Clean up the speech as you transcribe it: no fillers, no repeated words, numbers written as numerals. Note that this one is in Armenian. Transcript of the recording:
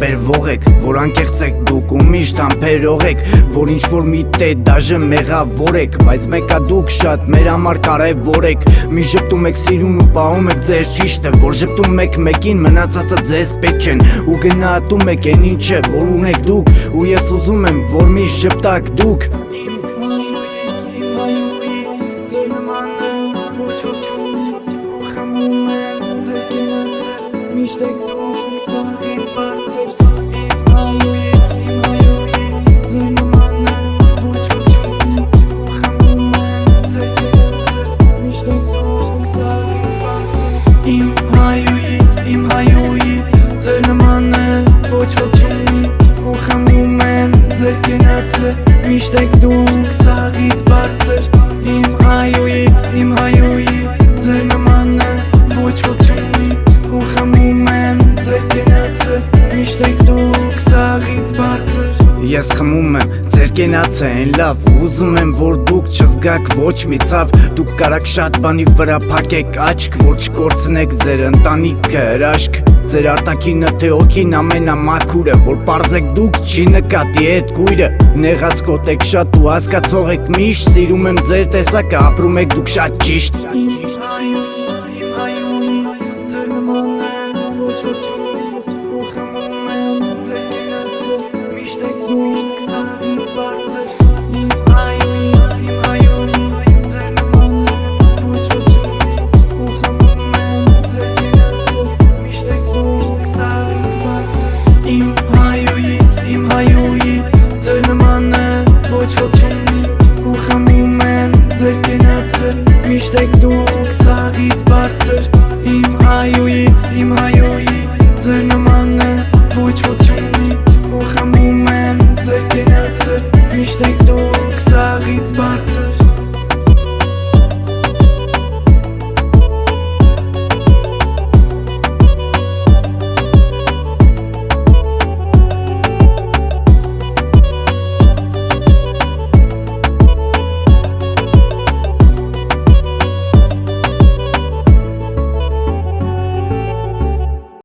բերվող եք, որ անկեղծ եք դուք ու միշտ համբերող եք, որ ինչ-որ մի տետ դաժե մեղավոր եք, բայց մեկա դուք շատ մեր համար կարևոր եք, մի ժպտում եք սիրուն ու պահում եք ձեր ճիշտը, որ ժպտում եք մեկին մնացածը ձեզ պետք չեն, ու գնահատում եք այն ինչը որ ունեք դուք, ու ես ուզում եմ որ միշտ ժպտաք դուք։ Միշտ եք դուք սաղից բարձր Իմ հայուի ձեր նմանը ոչ ոք չունի ու խմում եմ ձեր կենացը Միշտ եք դուք սաղից բարձր Իմ հայուի ձեր նմանը ոչ ոք չունի ու խմում եմ ձեր կենացը Միշտ եք դուք սաղից բարձր Ես խմում եմ ձեր կենացը են լավ Ուզում եմ որ դուք չզգաք ոչ մի ցավ Դուք կարաք շատ բանի վրա փակեք աչք Որ չկորցնեք ձեր ընտանիքը հրաշք Ձեր արտաքինը թե օքին ամենամաքուրը Որ պարզեք դուք չի նկատի էդ գույրը Նեղած կոտեք շատ ու հասկացող եք միշտ Սիրում եմ ձեր տեսակը ապրում եք դուք շատ ճիշտ Իմ հայուի ձեր նմանը ոչ ոք չունի ու խմում եմ ձեր կենացը Միշտ եք դուք սաղից բարձր Իմ հայուի ձեր նմանը ոչ ոք չունի ու խմում եմ ձեր կենացը Միշտ եք դուք սաղից բարձր Իմ